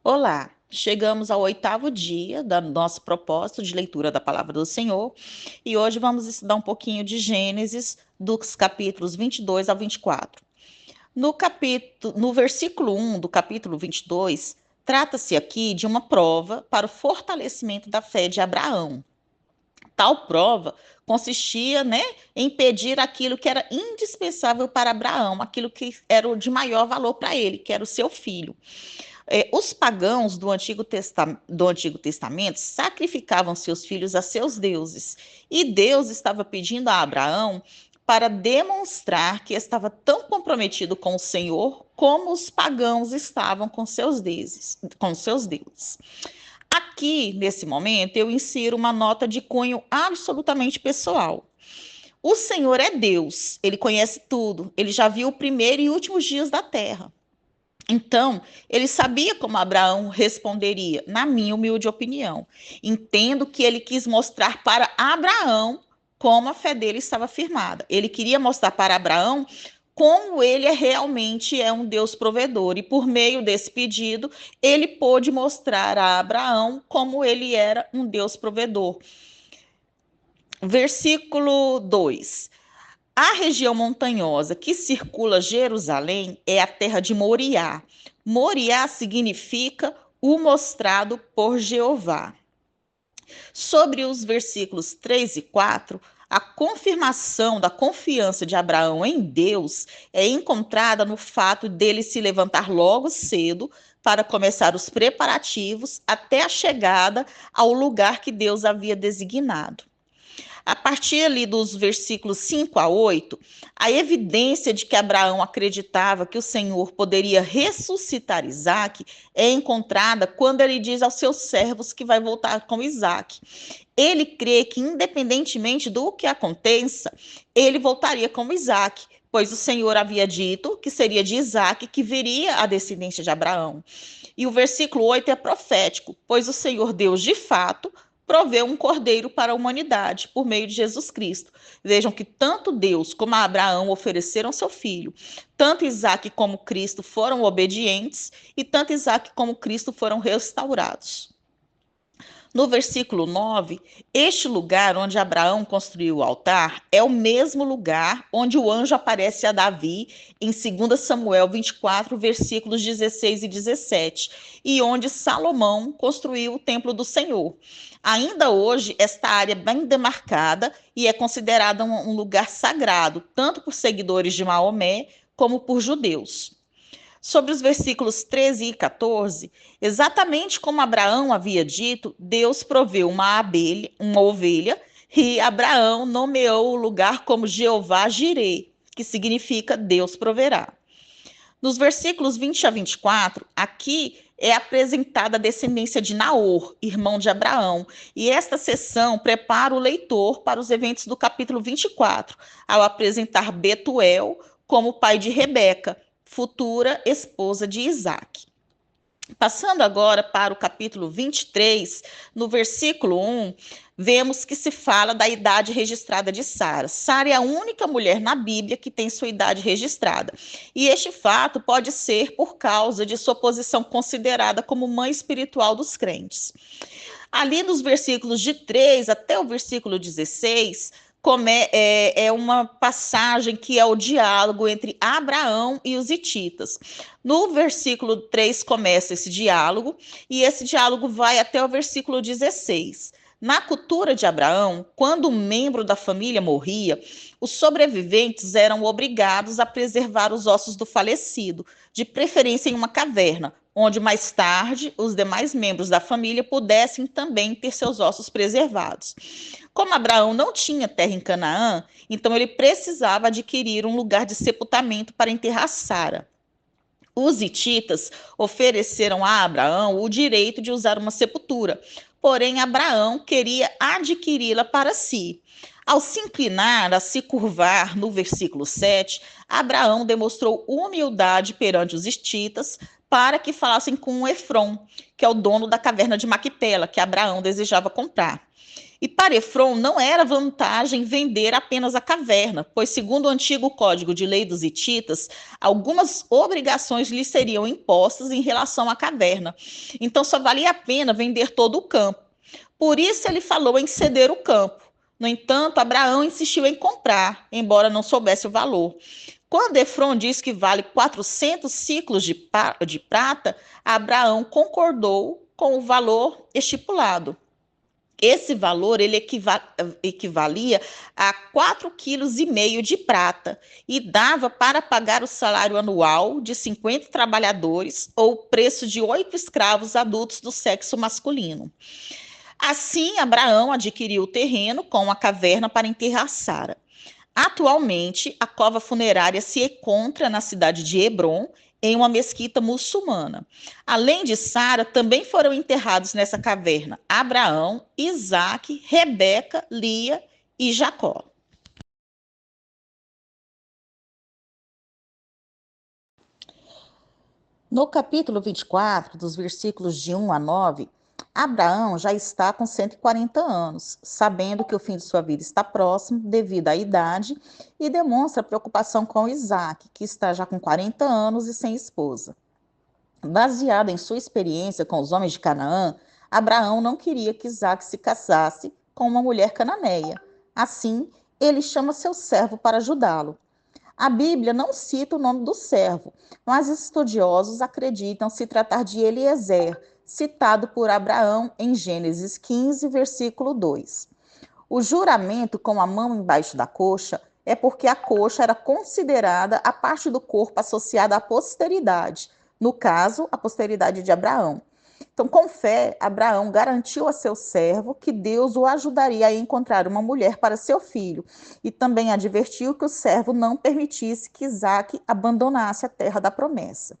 Olá, chegamos ao oitavo dia do nosso propósito de leitura da Palavra do Senhor e hoje vamos estudar um pouquinho de Gênesis, dos capítulos 22 ao 24. No versículo 1 do capítulo 22, trata-se aqui de uma prova para o fortalecimento da fé de Abraão. Tal prova consistia, em pedir aquilo que era indispensável para Abraão, aquilo que era de maior valor para ele, que era o seu filho. Os pagãos do Antigo Testamento sacrificavam seus filhos a seus deuses, e Deus estava pedindo a Abraão para demonstrar que estava tão comprometido com o Senhor como os pagãos estavam com seus deuses. Aqui, nesse momento, eu insiro uma nota de cunho absolutamente pessoal. O Senhor é Deus, ele conhece tudo, ele já viu o primeiro e últimos dias da terra. Então, ele sabia como Abraão responderia, na minha humilde opinião. Entendo que ele quis mostrar para Abraão como a fé dele estava firmada. Ele queria mostrar para Abraão como ele realmente é um Deus provedor. E por meio desse pedido, ele pôde mostrar a Abraão como ele era um Deus provedor. Versículo 2. A região montanhosa que circula Jerusalém é a terra de Moriá. Moriá significa o mostrado por Jeová. Sobre os versículos 3 e 4, a confirmação da confiança de Abraão em Deus é encontrada no fato dele se levantar logo cedo para começar os preparativos até a chegada ao lugar que Deus havia designado. A partir ali dos versículos 5 a 8, a evidência de que Abraão acreditava que o Senhor poderia ressuscitar Isaac é encontrada quando ele diz aos seus servos que vai voltar com Isaac. Ele crê que, independentemente do que aconteça, ele voltaria com Isaac, pois o Senhor havia dito que seria de Isaac que viria a descendência de Abraão. E o versículo 8 é profético, pois o Senhor Deus, de fato, proveu um cordeiro para a humanidade por meio de Jesus Cristo. Vejam que tanto Deus como Abraão ofereceram seu filho, tanto Isaac como Cristo foram obedientes e tanto Isaac como Cristo foram restaurados. No versículo 9, este lugar onde Abraão construiu o altar é o mesmo lugar onde o anjo aparece a Davi em 2 Samuel 24, versículos 16 e 17, e onde Salomão construiu o templo do Senhor. Ainda hoje, esta área é bem demarcada e é considerada um lugar sagrado, tanto por seguidores de Maomé como por judeus. Sobre os versículos 13 e 14, exatamente como Abraão havia dito, Deus proveu uma ovelha, e Abraão nomeou o lugar como Jeová Jirê, que significa Deus proverá. Nos versículos 20 a 24, aqui é apresentada a descendência de Naor, irmão de Abraão, e esta seção prepara o leitor para os eventos do capítulo 24, ao apresentar Betuel como pai de Rebeca, futura esposa de Isaac. Passando agora para o capítulo 23, no versículo 1, vemos que se fala da idade registrada de Sara. Sara é a única mulher na Bíblia que tem sua idade registrada. E este fato pode ser por causa de sua posição considerada como mãe espiritual dos crentes. Ali nos versículos de 3 até o versículo 16, é uma passagem que é o diálogo entre Abraão e os hititas. No versículo 3 começa esse diálogo, e esse diálogo vai até o versículo 16. Na cultura de Abraão, quando um membro da família morria, os sobreviventes eram obrigados a preservar os ossos do falecido, de preferência em uma caverna, onde mais tarde os demais membros da família pudessem também ter seus ossos preservados. Como Abraão não tinha terra em Canaã, então ele precisava adquirir um lugar de sepultamento para enterrar Sara. Os hititas ofereceram a Abraão o direito de usar uma sepultura, porém Abraão queria adquiri-la para si. Ao se inclinar, a se curvar, no versículo 7, Abraão demonstrou humildade perante os hititas para que falassem com Efron, que é o dono da caverna de Maquipela, que Abraão desejava comprar. E para Efron não era vantagem vender apenas a caverna, pois, segundo o antigo Código de Lei dos Hititas, algumas obrigações lhe seriam impostas em relação à caverna. Então, só valia a pena vender todo o campo. Por isso, ele falou em ceder o campo. No entanto, Abraão insistiu em comprar, embora não soubesse o valor. Quando Efron diz que vale 400 ciclos de prata, Abraão concordou com o valor estipulado. Esse valor ele equivalia a 4,5 kg de prata e dava para pagar o salário anual de 50 trabalhadores ou o preço de 8 escravos adultos do sexo masculino. Assim, Abraão adquiriu o terreno com a caverna para enterrar Sara. Atualmente, a cova funerária se encontra na cidade de Hebrom, em uma mesquita muçulmana. Além de Sara, também foram enterrados nessa caverna Abraão, Isaque, Rebeca, Lia e Jacó. No capítulo 24, dos versículos de 1 a 9, Abraão já está com 140 anos, sabendo que o fim de sua vida está próximo devido à idade, e demonstra preocupação com Isaque, que está já com 40 anos e sem esposa. Baseado em sua experiência com os homens de Canaã, Abraão não queria que Isaque se casasse com uma mulher cananeia. Assim, ele chama seu servo para ajudá-lo. A Bíblia não cita o nome do servo, mas estudiosos acreditam se tratar de Eliezer, citado por Abraão em Gênesis 15, versículo 2. O juramento com a mão embaixo da coxa é porque a coxa era considerada a parte do corpo associada à posteridade, no caso, a posteridade de Abraão. Então, com fé, Abraão garantiu a seu servo que Deus o ajudaria a encontrar uma mulher para seu filho, e também advertiu que o servo não permitisse que Isaque abandonasse a terra da promessa.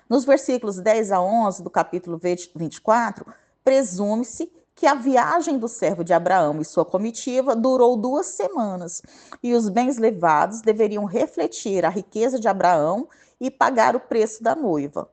Nos versículos 10 a 11 do capítulo 24, presume-se que a viagem do servo de Abraão e sua comitiva durou 2 semanas, e os bens levados deveriam refletir a riqueza de Abraão e pagar o preço da noiva.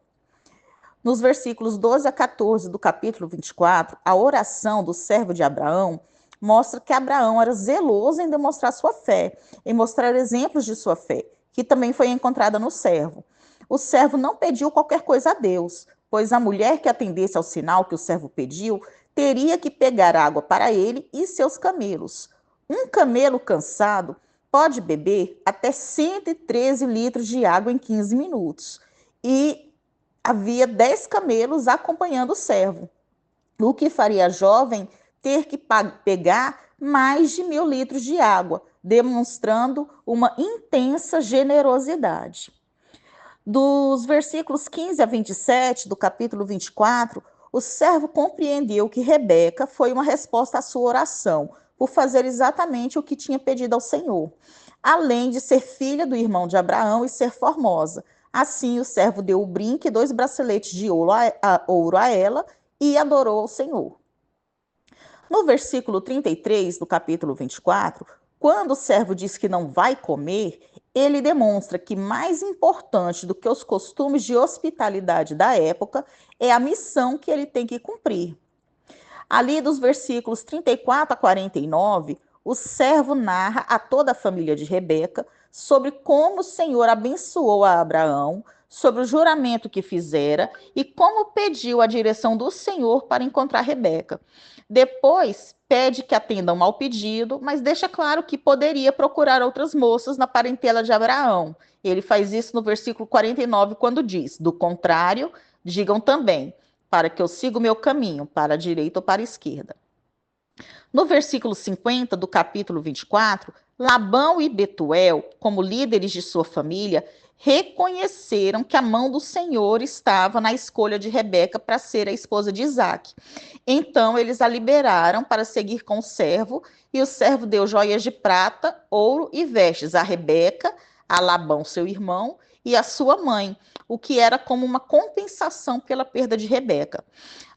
Nos versículos 12 a 14 do capítulo 24, a oração do servo de Abraão mostra que Abraão era zeloso em demonstrar sua fé, em mostrar exemplos de sua fé, que também foi encontrada no servo. O servo não pediu qualquer coisa a Deus, pois a mulher que atendesse ao sinal que o servo pediu teria que pegar água para ele e seus camelos. Um camelo cansado pode beber até 113 litros de água em 15 minutos. E havia 10 camelos acompanhando o servo, o que faria a jovem ter que pegar mais de 1.000 litros de água, demonstrando uma intensa generosidade. Dos versículos 15 a 27 do capítulo 24, o servo compreendeu que Rebeca foi uma resposta à sua oração, por fazer exatamente o que tinha pedido ao Senhor, além de ser filha do irmão de Abraão e ser formosa. Assim, o servo deu o brinco e 2 braceletes de ouro a ela e adorou ao Senhor. No versículo 33 do capítulo 24, quando o servo diz que não vai comer, ele demonstra que mais importante do que os costumes de hospitalidade da época é a missão que ele tem que cumprir. Ali dos versículos 34 a 49, o servo narra a toda a família de Rebeca sobre como o Senhor abençoou a Abraão, sobre o juramento que fizera e como pediu a direção do Senhor para encontrar Rebeca. Depois, pede que atendam ao pedido, mas deixa claro que poderia procurar outras moças na parentela de Abraão. Ele faz isso no versículo 49, quando diz: do contrário, digam também, para que eu siga o meu caminho, para a direita ou para a esquerda. No versículo 50 do capítulo 24, Labão e Betuel, como líderes de sua família, reconheceram que a mão do Senhor estava na escolha de Rebeca para ser a esposa de Isaque. Então, eles a liberaram para seguir com o servo, e o servo deu joias de prata, ouro e vestes a Rebeca, a Labão, seu irmão, e a sua mãe, o que era como uma compensação pela perda de Rebeca.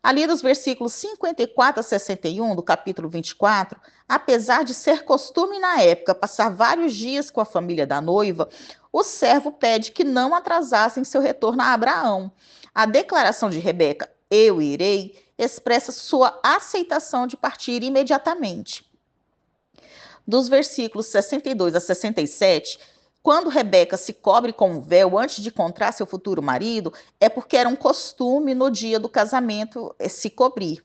Ali dos versículos 54 a 61 do capítulo 24, apesar de ser costume na época passar vários dias com a família da noiva, o servo pede que não atrasassem seu retorno a Abraão. A declaração de Rebeca, eu irei, expressa sua aceitação de partir imediatamente. Dos versículos 62 a 67, quando Rebeca se cobre com o véu antes de encontrar seu futuro marido, é porque era um costume no dia do casamento se cobrir.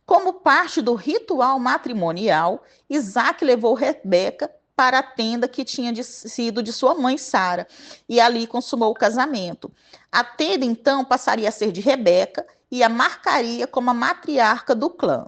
Como parte do ritual matrimonial, Isaac levou Rebeca para a tenda que tinha sido de sua mãe Sara, e ali consumou o casamento. A tenda, então, passaria a ser de Rebeca e a marcaria como a matriarca do clã.